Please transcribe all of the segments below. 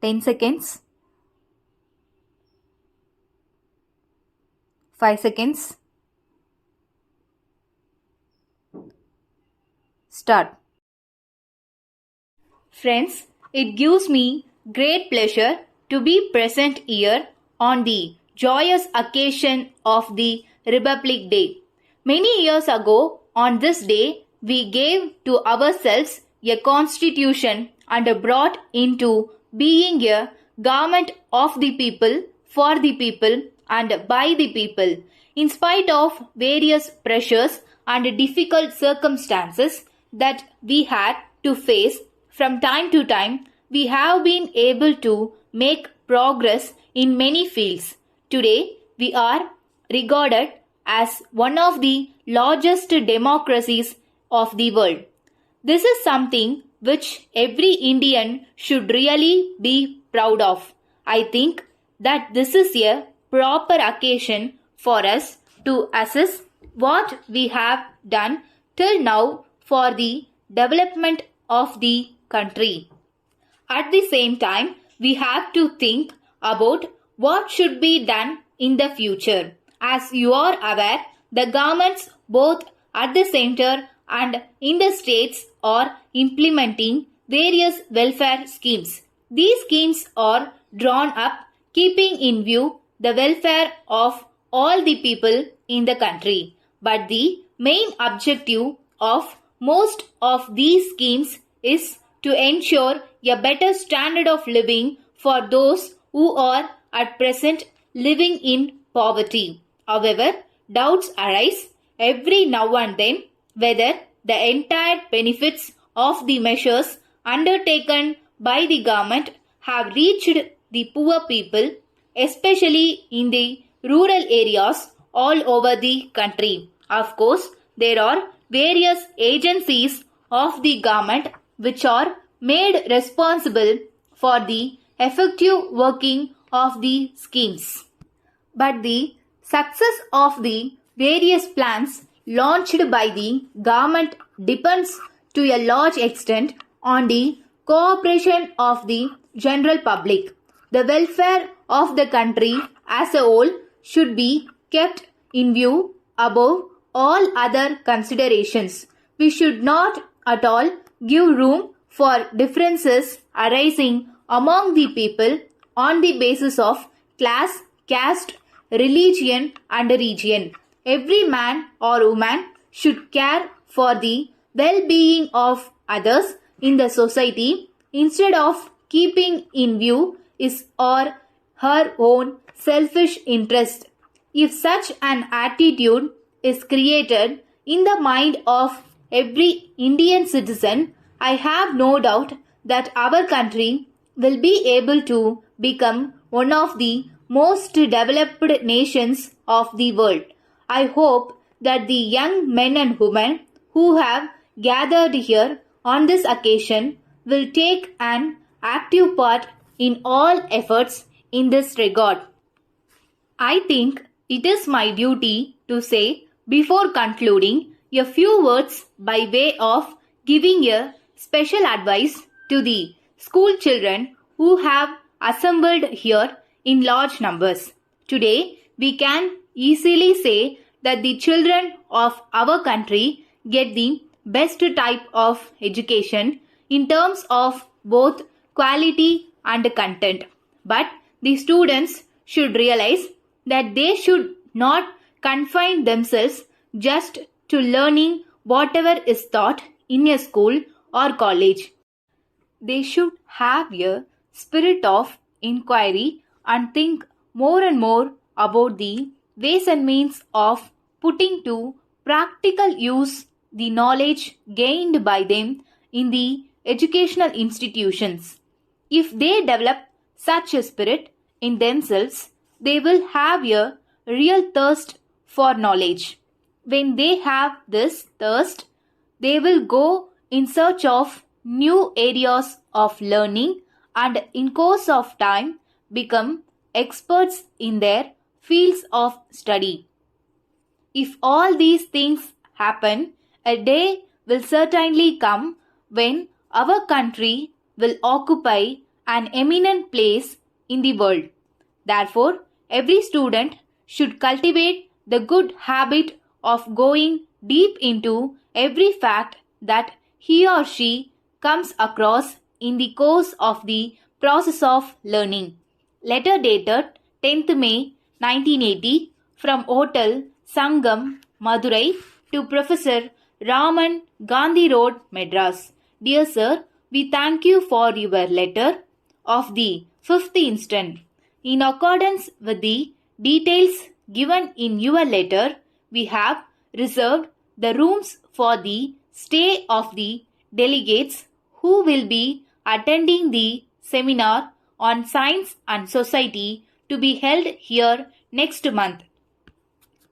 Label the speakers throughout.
Speaker 1: 10 seconds. 5 seconds. Start. Friends, it gives me great pleasure to be present here on the joyous occasion of the Republic Day. Many years ago, on this day, we gave to ourselves a constitution and brought into being a government of the people, for the people, and by the people. In spite of various pressures and difficult circumstances that we had to face from time to time, we have been able to make progress in many fields. Today, we are regarded as one of the largest democracies of the world. This is something which every Indian should really be proud of. I think that this is a proper occasion for us to assess what we have done till now for the development of the country. At the same time, we have to think about what should be done in the future. As you are aware, the governments both at the center and in the states are implementing various welfare schemes. These schemes are drawn up keeping in view the welfare of all the people in the country. But the main objective of most of these schemes is to ensure a better standard of living for those who are at present living in poverty. However, doubts arise every now and then whether the entire benefits of the measures undertaken by the government have reached the poor people, especially in the rural areas all over the country. Of course, there are various agencies of the government which are made responsible for the effective working of the schemes. But the success of the various plans launched by the government depends to a large extent on the cooperation of the general public. The welfare of the country as a whole should be kept in view above all other considerations. We should not at all give room for differences arising among the people on the basis of class, caste, religion and region. Every man or woman should care for the well-being of others in the society instead of keeping in view his or her own selfish interest. If such an attitude is created in the mind of every Indian citizen, I have no doubt that our country will be able to become one of the most developed nations of the world. I hope that the young men and women who have gathered here on this occasion will take an active part in all efforts in this regard. I think it is my duty to say before concluding a few words by way of giving a special advice to the school children who have assembled here in large numbers. Today, we can easily say that the children of our country get the best type of education in terms of both quality and content. But the students should realize that they should not confine themselves just to learning whatever is taught in a school or college. They should have a spirit of inquiry and think more and more about the ways and means of putting to practical use the knowledge gained by them in the educational institutions. If they develop such a spirit in themselves, they will have a real thirst for knowledge. When they have this thirst, they will go in search of new areas of learning and in course of time become experts in their fields of study. If all these things happen, a day will certainly come when our country will occupy an eminent place in the world. Therefore, every student should cultivate the good habit of going deep into every fact that he or she comes across in the course of the process of learning. Letter dated 10th May 1980 from Hotel Sangam, Madurai to Professor Raman, Gandhi Road, Madras. Dear Sir, we thank you for your letter of the 5th instant. In accordance with the details given in your letter, we have reserved the rooms for the stay of the delegates who will be attending the seminar on science and society to be held here next month.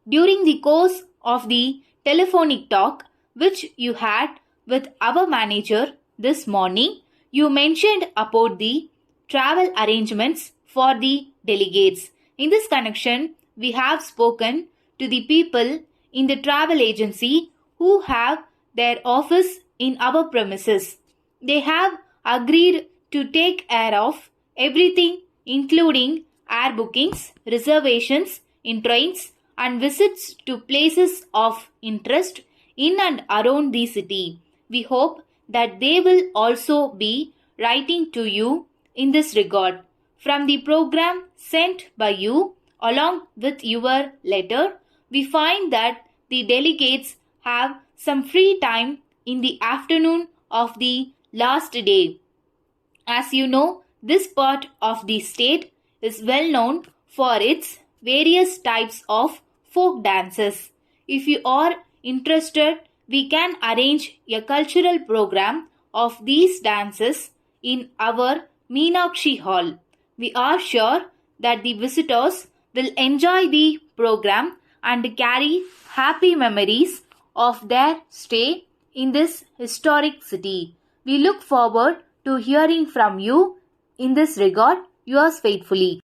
Speaker 1: During the course of the telephonic talk which you had with our manager this morning, you mentioned about the travel arrangements for the delegates. In this connection, we have spoken to the people in the travel agency who have their office in our premises. They have agreed to take care of everything including air bookings, reservations in trains and visits to places of interest in and around the city. We hope that they will also be writing to you in this regard. From the program sent by you along with your letter, we find that the delegates have some free time in the afternoon of the last day. As you know, this part of the state is well known for its various types of folk dances. If you are interested, we can arrange a cultural program of these dances in our Meenakshi Hall. We are sure that the visitors will enjoy the program and carry happy memories of their stay in this historic city. We look forward to hearing from you in this regard. Yours faithfully.